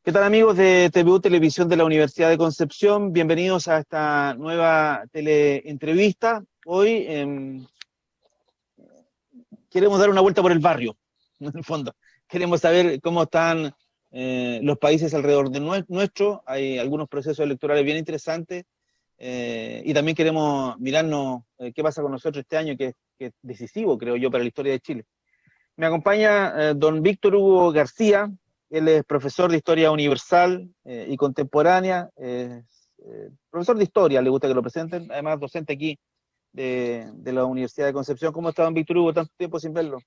¿Qué tal, amigos de TVU Televisión de la Universidad de Concepción? Bienvenidos a esta nueva teleentrevista. Hoy queremos dar una vuelta por el barrio, en el fondo. Queremos saber cómo están los países alrededor de nuestro. Hay algunos procesos electorales bien interesantes y también queremos mirarnos qué pasa con nosotros este año, que es decisivo, creo yo, para la historia de Chile. Me acompaña don Víctor Hugo García. Él es profesor de Historia Universal y Contemporánea, profesor de Historia, le gusta que lo presenten, además docente aquí de la Universidad de Concepción. ¿Cómo está don Víctor Hugo? Tanto tiempo sin verlo.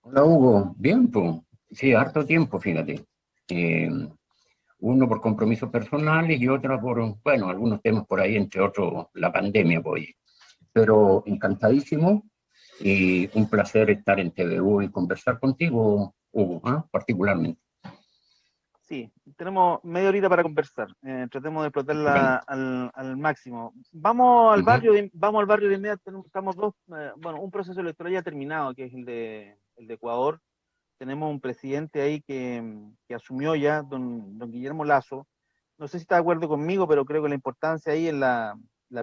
Hola Hugo, bien, pues. Sí, harto tiempo, fíjate. Eh, Uno por compromisos personales y otro por, bueno, algunos temas por ahí, entre otros la pandemia, pues. Pero encantadísimo y un placer estar en TVU y conversar contigo, Hugo, ¿ah? Particularmente. Sí, tenemos media horita para conversar. Tratemos de explotarla Estupendo. al máximo. Vamos al Ujú. barrio, vamos al barrio de inmediato. Estamos dos, bueno, un proceso electoral ya terminado, que es el de Ecuador. Tenemos un presidente ahí que asumió ya, don Guillermo Lasso. No sé si está de acuerdo conmigo, pero creo que la importancia ahí es la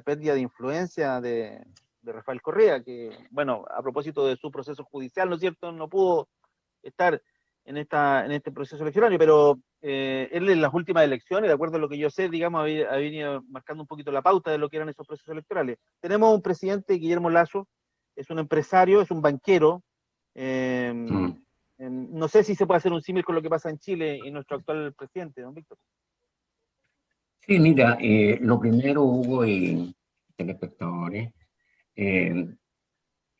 pérdida de influencia de Rafael Correa, que, bueno, a propósito de su proceso judicial, ¿no es cierto?, no pudo estar en este proceso electoral, pero él en las últimas elecciones, de acuerdo a lo que yo sé, digamos, ha venido marcando un poquito la pauta de lo que eran esos procesos electorales. Tenemos un presidente, Guillermo Lasso, es un empresario, es un banquero. eh, Mm. no sé si se puede hacer un símil con lo que pasa en Chile y nuestro actual presidente, don Víctor. Sí, mira, lo primero, Hugo y telespectadores, eh,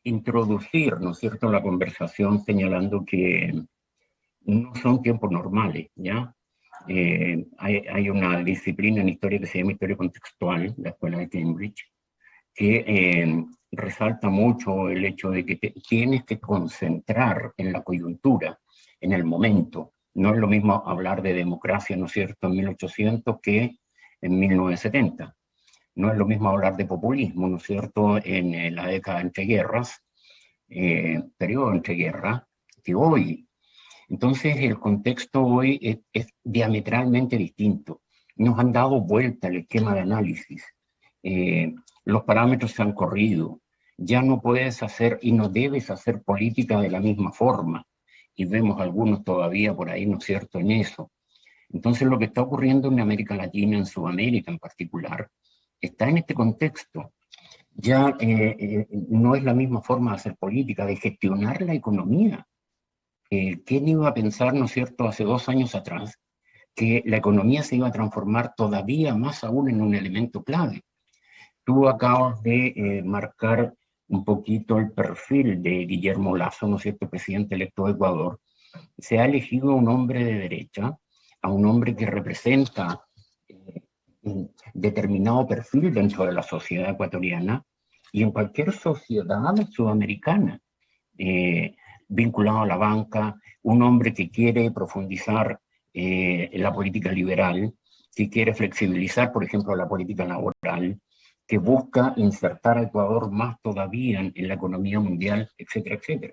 introducir, ¿no es cierto?, la conversación señalando que no son tiempos normales, ¿ya? Hay una disciplina en historia que se llama historia contextual, la escuela de Cambridge, que resalta mucho el hecho de que tienes que concentrar en la coyuntura, en el momento. No es lo mismo hablar de democracia, ¿no es cierto?, en 1800 que en 1970. No es lo mismo hablar de populismo, ¿no es cierto?, en la década entre guerras, periodo entre guerras, que hoy. Entonces, el contexto hoy es diametralmente distinto. Nos han dado vuelta el esquema de análisis. Eh, los parámetros se han corrido. Ya no puedes hacer y no debes hacer política de la misma forma. Y vemos algunos todavía por ahí, ¿no es cierto?, en eso. Entonces, lo que está ocurriendo en América Latina, en Sudamérica en particular, está en este contexto. Ya no es la misma forma de hacer política, de gestionar la economía. ¿Quién iba a pensar, no es cierto?, hace 2 años atrás, que la economía se iba a transformar todavía más aún en un elemento clave? Tú acabas de marcar un poquito el perfil de Guillermo Lasso, ¿no es cierto?, presidente electo de Ecuador. Se ha elegido a un hombre de derecha, a un hombre que representa un determinado perfil dentro de la sociedad ecuatoriana y en cualquier sociedad sudamericana. Eh, Vinculado a la banca, un hombre que quiere profundizar en la política liberal, que quiere flexibilizar, por ejemplo, la política laboral, que busca insertar a Ecuador más todavía en la economía mundial, etcétera, etcétera.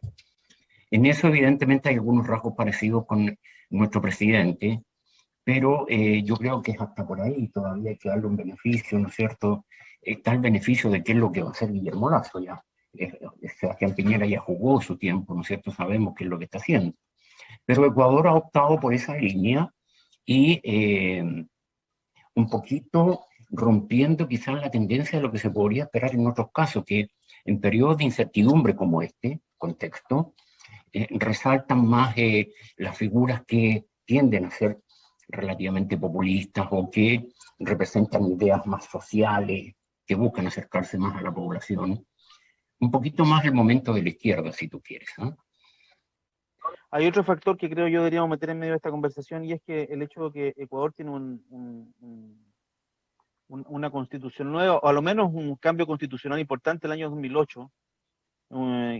En eso, evidentemente, hay algunos rasgos parecidos con nuestro presidente, pero yo creo que es hasta por ahí, todavía hay que darle un beneficio, ¿no es cierto? Está el beneficio de qué es lo que va a hacer Guillermo Lasso ya. Sebastián Piñera ya jugó su tiempo, ¿no es cierto? Sabemos qué es lo que está haciendo. Pero Ecuador ha optado por esa línea y un poquito rompiendo quizás la tendencia de lo que se podría esperar en otros casos, que en periodos de incertidumbre como este contexto, resaltan más las figuras que tienden a ser relativamente populistas o que representan ideas más sociales, que buscan acercarse más a la población. Un poquito más el momento de la izquierda, si tú quieres, ¿no? Hay otro factor que creo yo deberíamos meter en medio de esta conversación y es que el hecho de que Ecuador tiene una constitución nueva, o a lo menos un cambio constitucional importante el año 2008,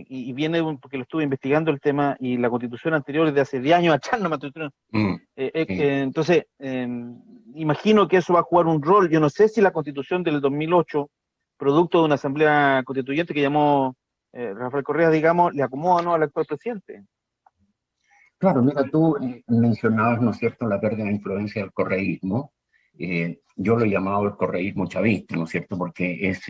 y viene porque lo estuve investigando el tema, y la constitución anterior es de hace 10 años atrás, no me Sí. entonces, imagino que eso va a jugar un rol. Yo no sé si la constitución del 2008, producto de una asamblea constituyente que llamó Rafael Correa, digamos, le acomoda o no al actual presidente. Claro, mira, tú mencionabas, ¿no es cierto?, la pérdida de influencia del correísmo. Yo lo he llamado el correísmo chavista, ¿no es cierto?, porque es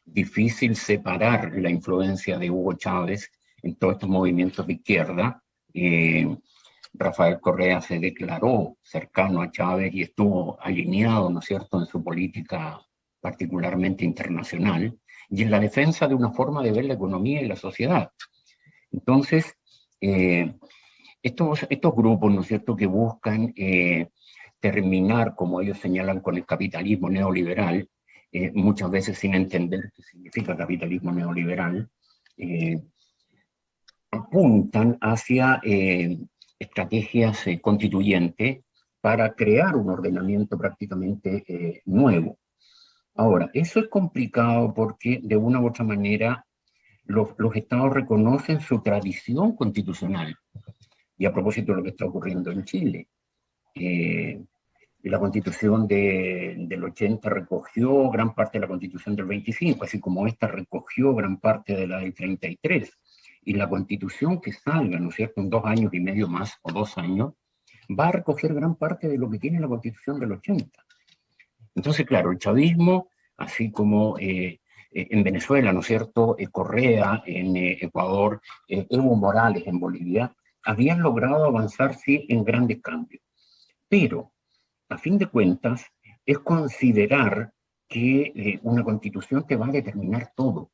difícil separar la influencia de Hugo Chávez en todos estos movimientos de izquierda. Eh, Rafael Correa se declaró cercano a Chávez y estuvo alineado, ¿no es cierto?, en su política particularmente internacional y en la defensa de una forma de ver la economía y la sociedad. Entonces, eh, estos grupos, ¿no es cierto?, que buscan terminar, como ellos señalan, con el capitalismo neoliberal, muchas veces sin entender qué significa capitalismo neoliberal, eh, apuntan hacia estrategias constituyentes para crear un ordenamiento prácticamente nuevo. Ahora, eso es complicado porque de una u otra manera los estados reconocen su tradición constitucional. Y a propósito de lo que está ocurriendo en Chile, eh, la constitución del 80 recogió gran parte de la constitución del 25, así como esta recogió gran parte de la del 33. Y la constitución que salga, ¿no es cierto?, en 2 años y medio más, o 2 años, va a recoger gran parte de lo que tiene la constitución del 80. Entonces, claro, el chavismo, así como en Venezuela, ¿no es cierto?, Correa en Ecuador, Evo Morales en Bolivia, habían logrado avanzar, sí, en grandes cambios. Pero, a fin de cuentas, es considerar que una constitución te va a determinar todo.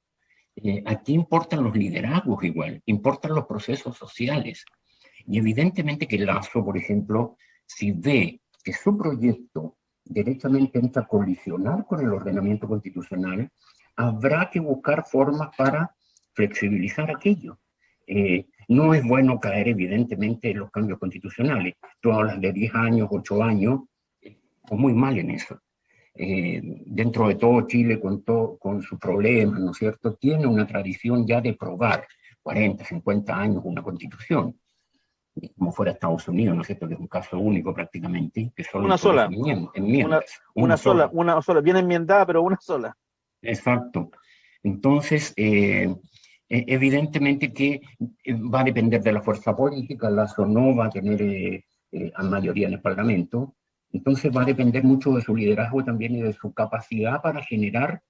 Aquí importan los liderazgos igual, importan los procesos sociales. Y evidentemente que Lazo, por ejemplo, si ve que su proyecto derechamente entra a colisionar con el ordenamiento constitucional, habrá que buscar formas para flexibilizar aquello. No es bueno caer evidentemente en los cambios constitucionales. Tú hablas de 10 años, 8 años, pues muy mal en eso. Dentro de todo Chile con sus problemas, ¿no es cierto?, tiene una tradición ya de probar 40, 50 años una constitución, como fuera Estados Unidos, ¿no es cierto?, que es un caso único prácticamente, que solo Una introduce sola, enmiendas, una sola. una sola, bien enmendada, pero una sola. Exacto. Entonces, evidentemente que va a depender de la fuerza política, Lazo no va a tener a mayoría en el Parlamento, entonces va a depender mucho de su liderazgo también y de su capacidad para generar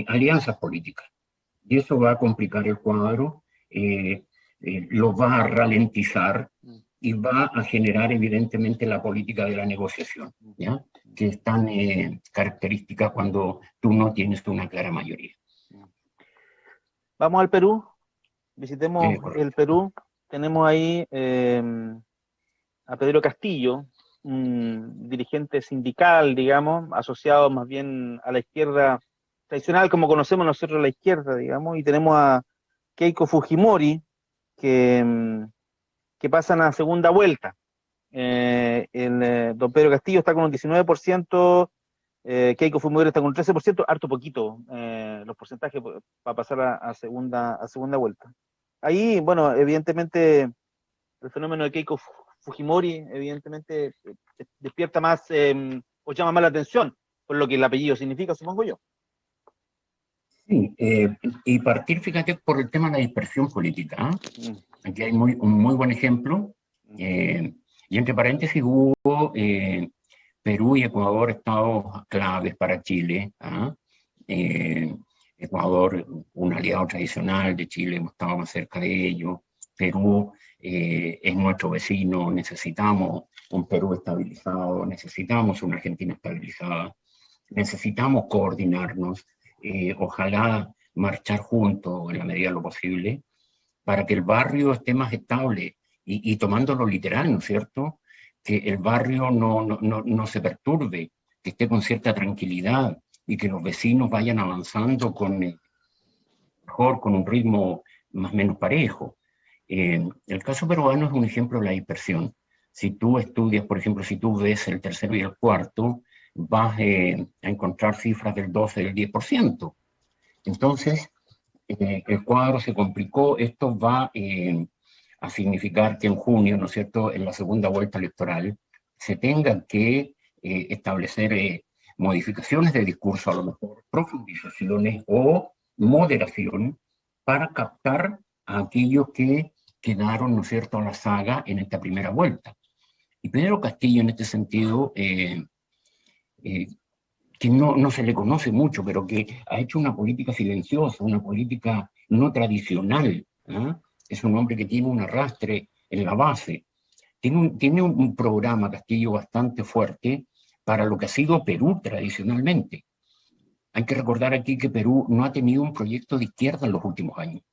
alianzas políticas. Y eso va a complicar el cuadro, lo va a ralentizar y va a generar evidentemente la política de la negociación, ¿ya?, que es tan característica cuando tú no tienes una clara mayoría. Vamos al Perú, visitemos el Correcto. Perú. Tenemos ahí a Pedro Castillo, un dirigente sindical, digamos, asociado más bien a la izquierda tradicional, como conocemos nosotros la izquierda, digamos, y tenemos a Keiko Fujimori, que pasan a segunda vuelta. Don Pedro Castillo está con un 19%, Keiko Fujimori está con un 13%, harto poquito los porcentajes para pasar a segunda vuelta. Ahí, bueno, evidentemente el fenómeno de Keiko Fujimori evidentemente despierta más o llama más la atención, por lo que el apellido significa, supongo yo. Sí, y partir, fíjate, por el tema de la dispersión política. Aquí hay un muy buen ejemplo. Y entre paréntesis hubo Perú y Ecuador estados claves para Chile. Ecuador, un aliado tradicional de Chile, hemos estado más cerca de ellos. Perú es nuestro vecino, necesitamos un Perú estabilizado, necesitamos una Argentina estabilizada, necesitamos coordinarnos, ojalá marchar juntos en la medida de lo posible, para que el barrio esté más estable y tomándolo literal, ¿no es cierto?, que el barrio no se perturbe, que esté con cierta tranquilidad y que los vecinos vayan avanzando mejor, con un ritmo más o menos parejo. El caso peruano es un ejemplo de la dispersión. Si tú estudias, por ejemplo, si tú ves el tercero y el cuarto, vas a encontrar cifras del 12, del 10%. Entonces, el cuadro se complicó. Esto va a significar que en junio, ¿no es cierto?, en la segunda vuelta electoral, se tengan que establecer modificaciones de discurso, a lo mejor profundizaciones o moderación, para captar a aquellos que quedaron, ¿no es cierto?, a la saga en esta primera vuelta. Y Pedro Castillo, en este sentido, que no se le conoce mucho, pero que ha hecho una política silenciosa, una política no tradicional. ¿Eh? Es un hombre que tiene un arrastre en la base. Tiene un programa, Castillo, bastante fuerte para lo que ha sido Perú tradicionalmente. Hay que recordar aquí que Perú no ha tenido un proyecto de izquierda en los últimos años.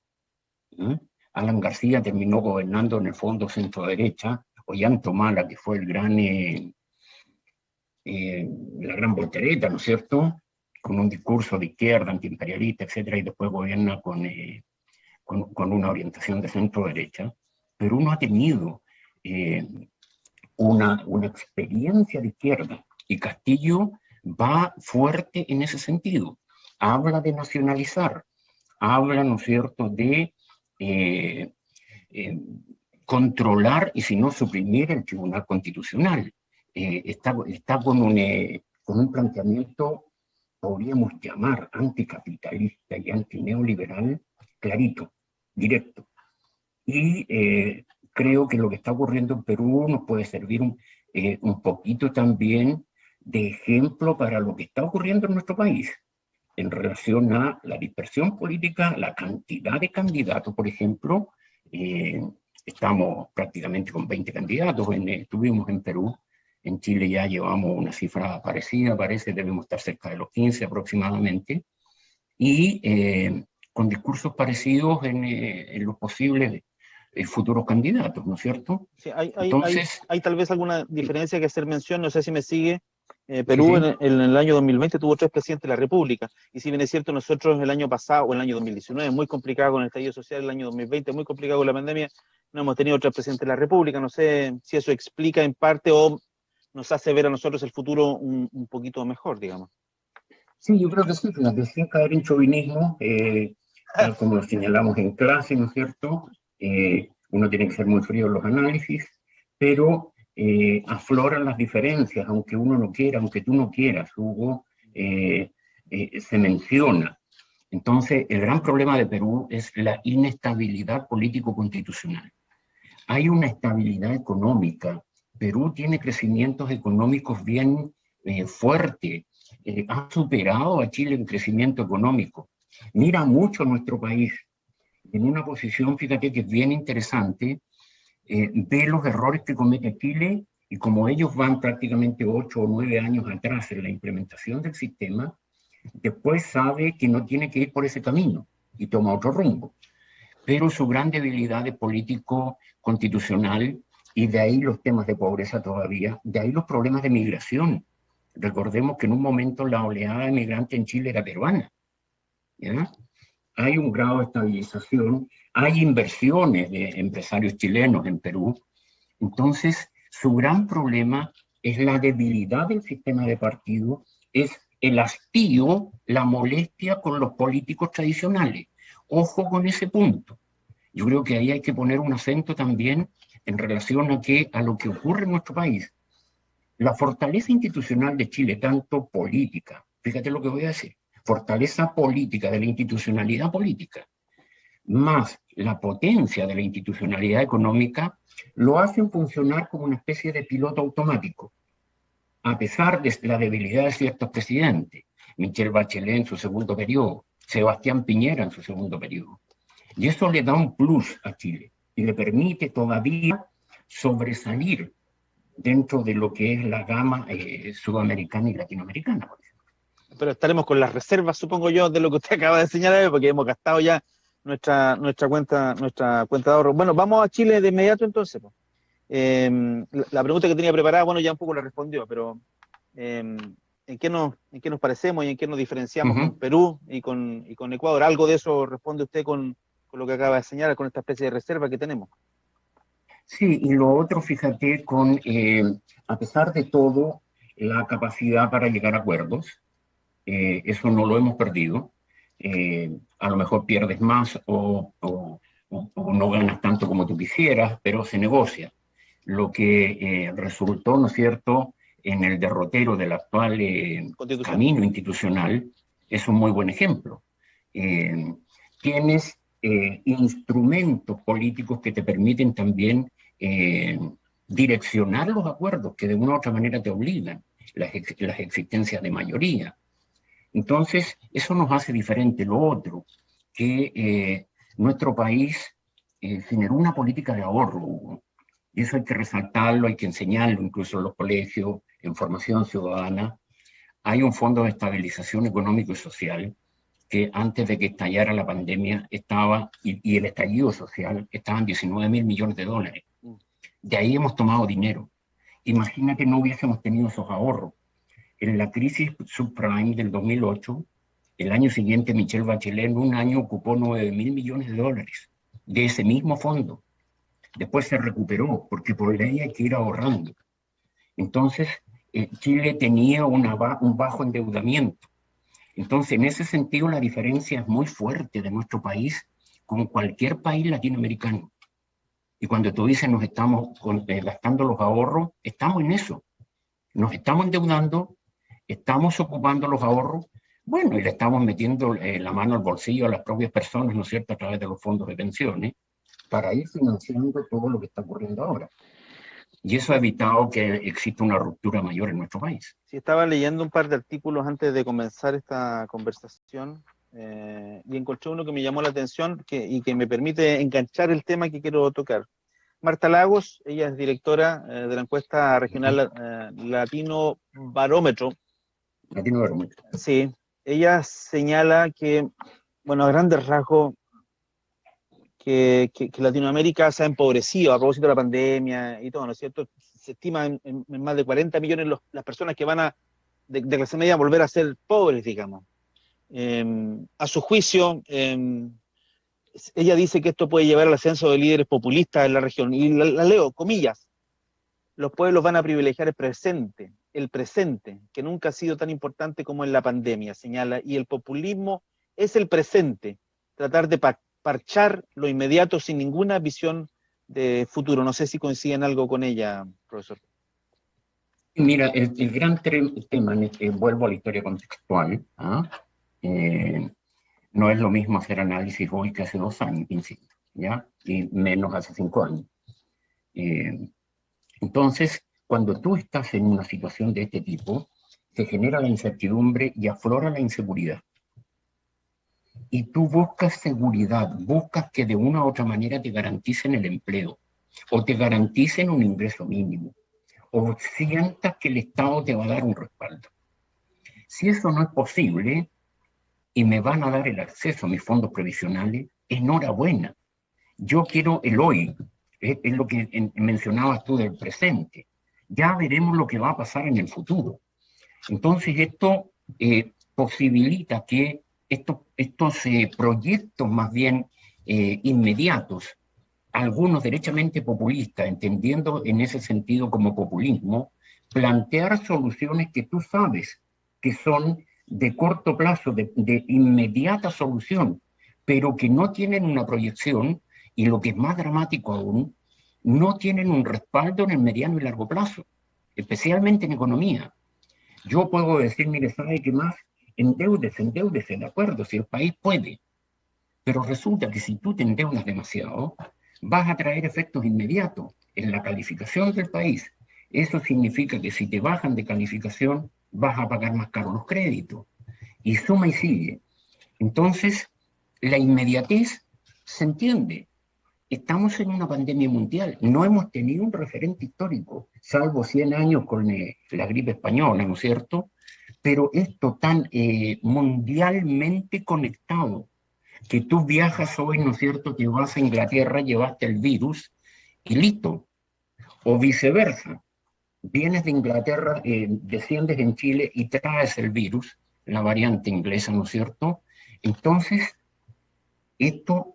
¿Eh? Alan García terminó gobernando en el fondo centro-derecha, Ollanta Humala, que fue el gran, la gran voltereta, ¿no es cierto?, con un discurso de izquierda, antiimperialista, etcétera, y después gobierna con una orientación de centro-derecha. Perú no ha tenido una experiencia de izquierda, y Castillo va fuerte en ese sentido. Habla de nacionalizar, habla, ¿no es cierto?, de controlar y si no suprimir el Tribunal Constitucional. Está con un planteamiento, podríamos llamar, anticapitalista y antineoliberal, clarito, directo. Y creo que lo que está ocurriendo en Perú nos puede servir un poquito también de ejemplo para lo que está ocurriendo en nuestro país en relación a la dispersión política, la cantidad de candidatos, por ejemplo. Estamos prácticamente con 20 candidatos, estuvimos en Perú, en Chile ya llevamos una cifra parecida, parece, debemos estar cerca de los 15 aproximadamente, y con discursos parecidos en los posibles futuros candidatos, ¿no es cierto? Sí, hay tal vez alguna diferencia que hacer mención, no sé si me sigue. Perú sí, sí. En el año 2020 tuvo 3 presidentes de la República, y si bien es cierto, nosotros el año pasado, o el año 2019, muy complicado con el estallido social, el año 2020, muy complicado con la pandemia, no hemos tenido 3 presidentes de la República. No sé si eso explica en parte o nos hace ver a nosotros el futuro un poquito mejor, digamos. Sí, yo creo que sí, fíjate, sin caer en chauvinismo, tal como lo señalamos en clase, ¿no es cierto? Uno tiene que ser muy frío en los análisis, pero afloran las diferencias, aunque uno no quiera, aunque tú no quieras, Hugo, se menciona. Entonces, el gran problema de Perú es la inestabilidad político-constitucional. Hay una estabilidad económica. Perú tiene crecimientos económicos bien fuertes. Ha superado a Chile en crecimiento económico. Mira mucho nuestro país en una posición, fíjate que es bien interesante, ve los errores que comete Chile y como ellos van prácticamente 8 o 9 años atrás en la implementación del sistema, después sabe que no tiene que ir por ese camino y toma otro rumbo. Pero su gran debilidad es político-constitucional y de ahí los temas de pobreza todavía, de ahí los problemas de migración. Recordemos que en un momento la oleada de migrantes en Chile era peruana. ¿Ya? Hay un grado de estabilización, hay inversiones de empresarios chilenos en Perú. Entonces, su gran problema es la debilidad del sistema de partido, es el hastío, la molestia con los políticos tradicionales. Ojo con ese punto. Yo creo que ahí hay que poner un acento también en relación a lo que ocurre en nuestro país. La fortaleza institucional de Chile, tanto política, fíjate lo que voy a decir, fortaleza política de la institucionalidad política, más la potencia de la institucionalidad económica, lo hacen funcionar como una especie de piloto automático, a pesar de la debilidad de ciertos presidentes, Michelle Bachelet en su segundo periodo, Sebastián Piñera en su segundo periodo. Y eso le da un plus a Chile y le permite todavía sobresalir dentro de lo que es la gama sudamericana y latinoamericana. Pero estaremos con las reservas, supongo yo, de lo que usted acaba de señalar, porque hemos gastado ya nuestra cuenta de ahorro. Bueno, vamos a Chile de inmediato entonces. La pregunta que tenía preparada, bueno, ya un poco la respondió, pero ¿en qué nos parecemos y en qué nos diferenciamos con Perú y con Ecuador? ¿Algo de eso responde usted con lo que acaba de señalar, con esta especie de reserva que tenemos? Sí, y lo otro, fíjate, a pesar de todo, la capacidad para llegar a acuerdos, eso no lo hemos perdido. A lo mejor pierdes más o no ganas tanto como tú quisieras, pero se negocia. Lo que resultó, ¿no es cierto?, en el derrotero del actual camino institucional es un muy buen ejemplo. Tienes instrumentos políticos que te permiten también direccionar los acuerdos que de una u otra manera te obligan, las existencias de mayoría. Entonces, eso nos hace diferente. Lo otro, que nuestro país generó una política de ahorro, Hugo. Y eso hay que resaltarlo, hay que enseñarlo, incluso en los colegios, en formación ciudadana. Hay un fondo de estabilización económico y social que antes de que estallara la pandemia estaba, y el estallido social, estaban 19.000 millones de dólares. De ahí hemos tomado dinero. Imagínate no hubiésemos tenido esos ahorros. En la crisis subprime del 2008, el año siguiente Michelle Bachelet en un año ocupó 9.000 millones de dólares de ese mismo fondo. Después se recuperó, porque por ley hay que ir ahorrando. Entonces, Chile tenía un bajo endeudamiento. Entonces, en ese sentido, la diferencia es muy fuerte de nuestro país con cualquier país latinoamericano. Y cuando tú dices nos estamos gastando los ahorros, estamos en eso. Nos estamos endeudando, estamos ocupando los ahorros, bueno, y le estamos metiendo la mano al bolsillo a las propias personas, ¿no es cierto?, a través de los fondos de pensiones, para ir financiando todo lo que está ocurriendo ahora. Y eso ha evitado que exista una ruptura mayor en nuestro país. Sí, estaba leyendo un par de artículos antes de comenzar esta conversación y encontré uno que me llamó la atención y que me permite enganchar el tema que quiero tocar. Marta Lagos, ella es directora de la encuesta regional Latino Barómetro. Latino Barómetro. Sí, ella señala que, bueno, a grandes rasgos, que Latinoamérica se ha empobrecido a propósito de la pandemia y todo, ¿no es cierto? Se estima en más de 40 millones las personas que van de clase media a volver a ser pobres, digamos. A su juicio, ella dice que esto puede llevar al ascenso de líderes populistas en la región. Y la leo, comillas, los pueblos van a privilegiar el presente, que nunca ha sido tan importante como en la pandemia, señala, y el populismo es el presente, tratar de parchar lo inmediato sin ninguna visión de futuro. No sé si coinciden algo con ella, profesor. Mira, el gran tema, vuelvo a la historia contextual, no es lo mismo hacer análisis hoy que hace 2 años, insisto, ¿ya? Y menos hace 5 años. Entonces, cuando tú estás en una situación de este tipo, se genera la incertidumbre y aflora la inseguridad. Y tú buscas seguridad, buscas que de una u otra manera te garanticen el empleo, o te garanticen un ingreso mínimo, o sientas que el Estado te va a dar un respaldo. Si eso no es posible, y me van a dar el acceso a mis fondos previsionales, enhorabuena. Yo quiero el hoy, es lo que mencionabas tú del presente. Ya veremos lo que va a pasar en el futuro. Entonces esto posibilita que estos proyectos más bien inmediatos, algunos derechamente populistas, entendiendo en ese sentido como populismo, plantear soluciones que tú sabes que son de corto plazo, de inmediata solución, pero que no tienen una proyección, y lo que es más dramático aún, no tienen un respaldo en el mediano y largo plazo, especialmente en economía. Yo puedo decir, mire, ¿sabe qué más? Endeúdese, de acuerdo, si el país puede, pero resulta que si tú te endeudas demasiado, vas a traer efectos inmediatos en la calificación del país. Eso significa que si te bajan de calificación, vas a pagar más caro los créditos. Y suma y sigue. Entonces, la inmediatez se entiende. Estamos en una pandemia mundial. No hemos tenido un referente histórico, salvo 100 años con la gripe española, ¿no es cierto? Pero esto tan mundialmente conectado, que tú viajas hoy, ¿no es cierto?, que vas a Inglaterra, llevaste el virus y listo. O viceversa. Vienes de Inglaterra, desciendes en Chile y traes el virus, la variante inglesa, ¿no es cierto? Entonces, esto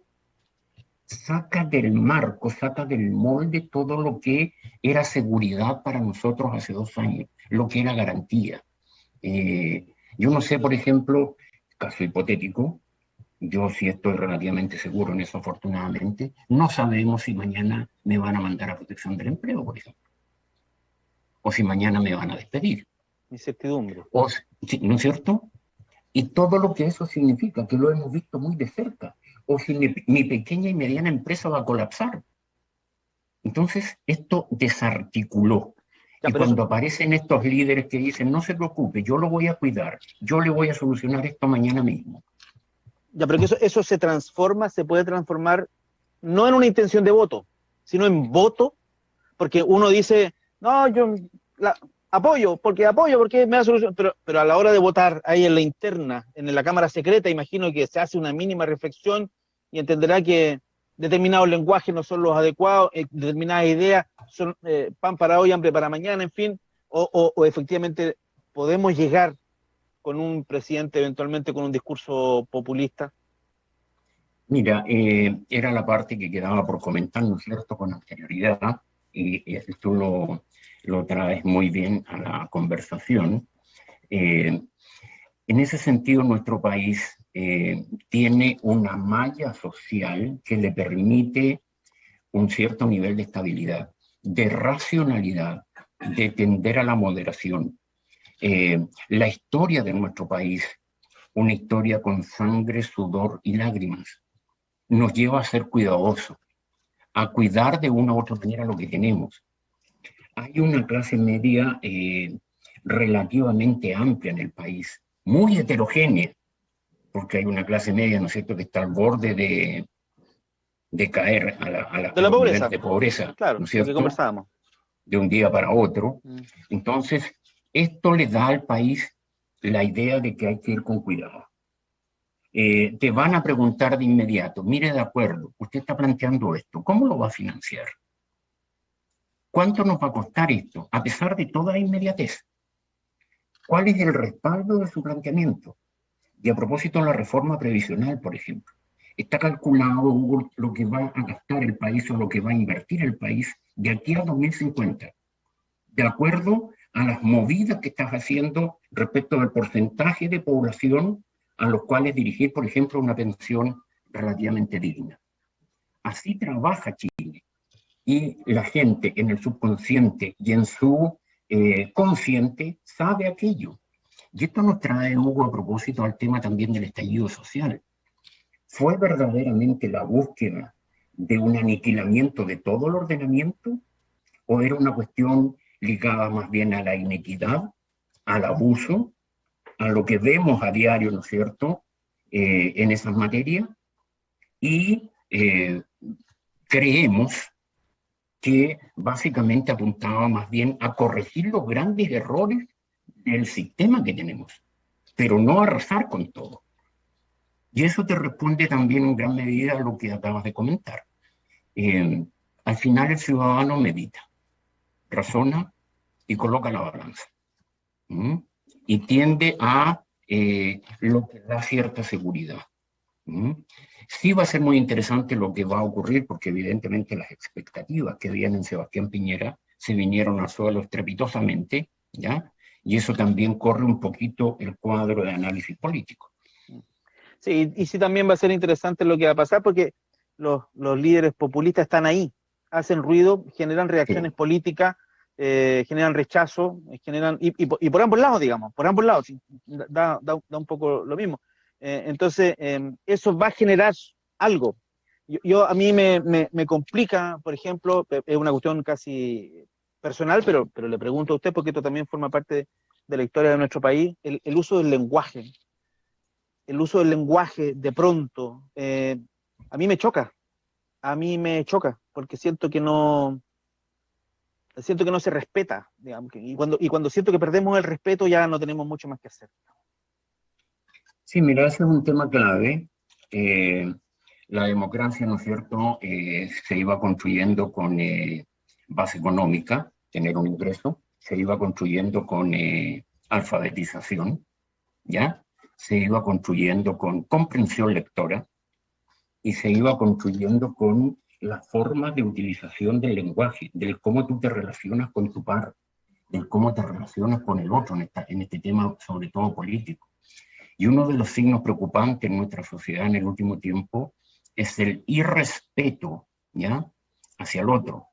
saca del marco, saca del molde todo lo que era seguridad para nosotros hace 2 años, lo que era garantía. Yo no sé, por ejemplo, caso hipotético, yo sí estoy relativamente seguro en eso, afortunadamente, no sabemos si mañana me van a mandar a protección del empleo, por ejemplo, o si mañana me van a despedir. Incertidumbre. ¿No es cierto? Y todo lo que eso significa, que lo hemos visto muy de cerca. o si mi pequeña y mediana empresa va a colapsar. Entonces, esto desarticuló. Ya, Y pero eso, cuando aparecen estos líderes que dicen, no se preocupe, yo lo voy a cuidar, yo le voy a solucionar esto mañana mismo. ya, pero que eso se transforma, se puede transformar no en una intención de voto, sino en voto, porque uno dice, no, yo la, apoyo, porque me da solución, pero a la hora de votar ahí en la interna, en la Cámara Secreta, imagino que se hace una mínima reflexión y entenderá que determinados lenguajes no son los adecuados, determinadas ideas son pan para hoy, hambre para mañana, en fin, o efectivamente podemos llegar con un presidente eventualmente con un discurso populista. Mira, era la parte que quedaba por comentar, ¿no es cierto?, con anterioridad, y tú lo traes muy bien a la conversación. En ese sentido, nuestro país tiene una malla social que le permite un cierto nivel de estabilidad, de racionalidad, de tender a la moderación. La historia de nuestro país, una historia con sangre, sudor y lágrimas, nos lleva a ser cuidadosos, a cuidar de una u otra manera lo que tenemos. Hay una clase media relativamente amplia en el país, muy heterogénea, porque hay una clase media, ¿no es cierto?, que está al borde de caer De a la los niveles pobreza, de pobreza, ¿no claro, es lo que cierto?, conversábamos. de un día para otro. Entonces, esto le da al país la idea de que hay que ir con cuidado. Te van a preguntar de inmediato, mire, de acuerdo, usted está planteando esto, ¿cómo lo va a financiar? ¿Cuánto nos va a costar esto, a pesar de toda la inmediatez? ¿Cuál es el respaldo de su planteamiento? Y a propósito de la reforma previsional, por ejemplo, está calculado, Hugo, lo que va a gastar el país o lo que va a invertir el país de aquí a 2050, de acuerdo a las movidas que estás haciendo respecto del porcentaje de población a los cuales dirigir, por ejemplo, una pensión relativamente digna. Así trabaja Chile. Y la gente en el subconsciente y en su consciente sabe aquello. Y esto nos trae, Hugo, a propósito al tema también del estallido social. ¿Fue verdaderamente la búsqueda de un aniquilamiento de todo el ordenamiento? ¿O era una cuestión ligada más bien a la inequidad, al abuso, a lo que vemos a diario, ¿no es cierto?, en esas materias? Y creemos que básicamente apuntaba más bien a corregir los grandes errores del sistema que tenemos, pero no arrasar con todo. Y eso te responde también en gran medida a lo que acabas de comentar. Al final el ciudadano medita, razona y coloca la balanza. Y tiende a lo que da cierta seguridad. Sí va a ser muy interesante lo que va a ocurrir, porque evidentemente las expectativas que habían en Sebastián Piñera se vinieron al suelo estrepitosamente, ¿ya? Y eso también corre un poquito el cuadro de análisis político. Sí, y sí también va a ser interesante lo que va a pasar, porque los líderes populistas están ahí, hacen ruido, generan reacciones Sí. políticas, generan rechazo, y por ambos lados, digamos, por ambos lados, sí, da un poco lo mismo. Entonces, eso va a generar algo. A mí me complica, por ejemplo, es una cuestión casi personal, pero le pregunto a usted, porque esto también forma parte de la historia de nuestro país, el uso del lenguaje. El uso del lenguaje de pronto, a mí me choca, porque siento que no se respeta, digamos, y cuando siento que perdemos el respeto ya no tenemos mucho más que hacer. Sí, mira, ese es un tema clave. La democracia, ¿no es cierto?, se iba construyendo con base económica, tener un ingreso, se iba construyendo con alfabetización, ¿ya? Se iba construyendo con comprensión lectora y se iba construyendo con la forma de utilización del lenguaje, del cómo tú te relacionas con tu par, del cómo te relacionas con el otro en este tema, sobre todo político. Y uno de los signos preocupantes en nuestra sociedad en el último tiempo es el irrespeto, ¿ya?, hacia el otro.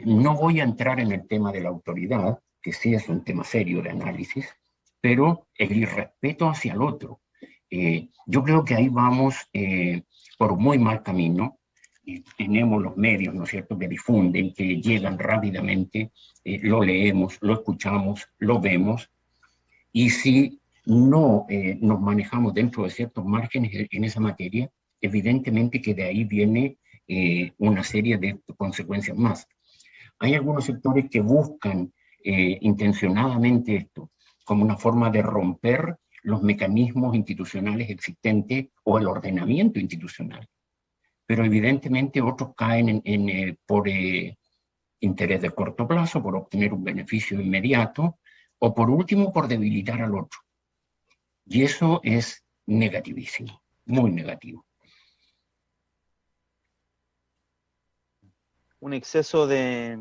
No voy a entrar en el tema de la autoridad, que sí es un tema serio de análisis, pero el irrespeto hacia el otro, Yo creo que ahí vamos por muy mal camino. Y tenemos los medios, ¿no es cierto?, que difunden, que llegan rápidamente, lo leemos, lo escuchamos, lo vemos, y si no nos manejamos dentro de ciertos márgenes en esa materia, evidentemente que de ahí viene una serie de consecuencias más. Hay algunos sectores que buscan intencionadamente esto, como una forma de romper los mecanismos institucionales existentes o el ordenamiento institucional. Pero evidentemente otros caen por interés de corto plazo, por obtener un beneficio inmediato, o por último, por debilitar al otro. Y eso es negativísimo, muy negativo. Un exceso de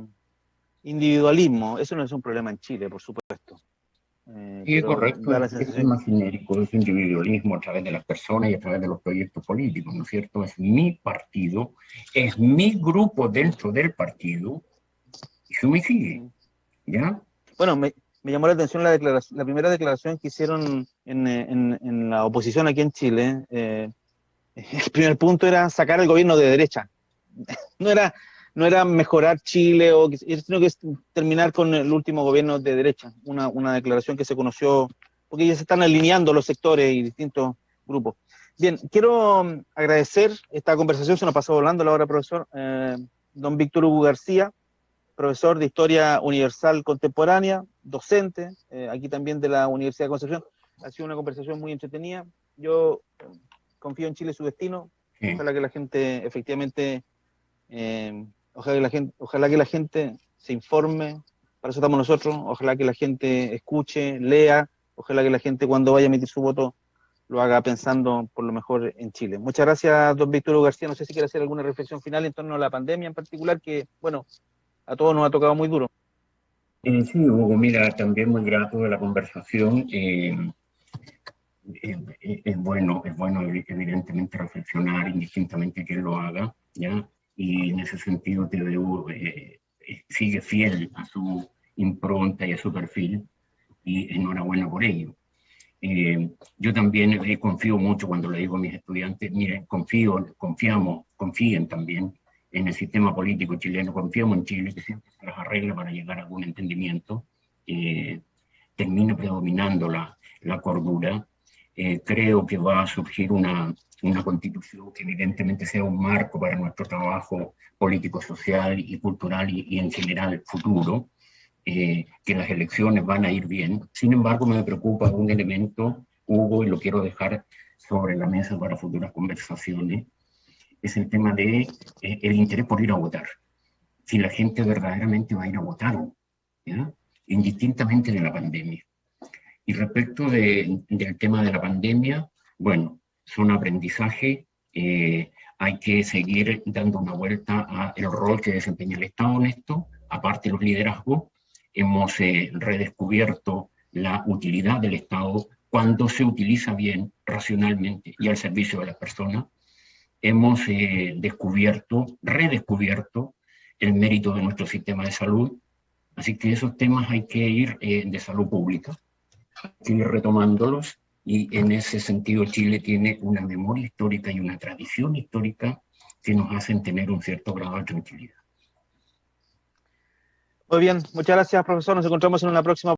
individualismo, eso no es un problema en Chile, por supuesto. Sí, es correcto, es más genérico, es individualismo a través de las personas y a través de los proyectos políticos, ¿no es cierto? Es mi partido, es mi grupo dentro del partido, y eso me sigue, ¿ya? Bueno, me llamó la atención la primera declaración que hicieron en la oposición aquí en Chile. El primer punto era sacar al gobierno de derecha. No era mejorar Chile, sino que terminar con el último gobierno de derecha. Una declaración que se conoció, porque ya se están alineando los sectores y distintos grupos. Bien, quiero agradecer esta conversación, se nos pasó volando la hora, profesor, don Víctor Hugo García, profesor de Historia Universal Contemporánea, docente, aquí también de la Universidad de Concepción. Ha sido una conversación muy entretenida. Yo confío en Chile, su destino. Sí. Ojalá que la gente efectivamente, ojalá que la gente se informe, para eso estamos nosotros, ojalá que la gente escuche, lea, ojalá que la gente cuando vaya a emitir su voto lo haga pensando por lo mejor en Chile. Muchas gracias, don Víctor Hugo García. No sé si quiere hacer alguna reflexión final en torno a la pandemia en particular, que, bueno, a todos nos ha tocado muy duro. Sí, Hugo, mira, también muy grato de la conversación. Es bueno evidentemente reflexionar indistintamente quién lo haga, ¿ya? Y en ese sentido TVU sigue fiel a su impronta y a su perfil, y enhorabuena por ello. Yo también confío mucho cuando le digo a mis estudiantes, miren, confíen también en el sistema político chileno, confiamos en Chile, que siempre se las arregla para llegar a algún entendimiento, termina predominando la cordura. Creo que va a surgir una constitución que evidentemente sea un marco para nuestro trabajo político, social y cultural y en general futuro, que las elecciones van a ir bien. Sin embargo, me preocupa un elemento, Hugo, y lo quiero dejar sobre la mesa para futuras conversaciones, es el tema de el interés por ir a votar. Si la gente verdaderamente va a ir a votar, ¿ya? Indistintamente de la pandemia. Y respecto del tema de la pandemia, bueno, son aprendizaje, hay que seguir dando una vuelta al rol que desempeña el Estado en esto, aparte de los liderazgos. Hemos redescubierto la utilidad del Estado cuando se utiliza bien, racionalmente y al servicio de las personas. Hemos redescubierto el mérito de nuestro sistema de salud, así que esos temas hay que ir de salud pública, hay que ir retomándolos, y en ese sentido Chile tiene una memoria histórica y una tradición histórica que nos hacen tener un cierto grado de tranquilidad. Muy bien, muchas gracias, profesor. Nos encontramos en una próxima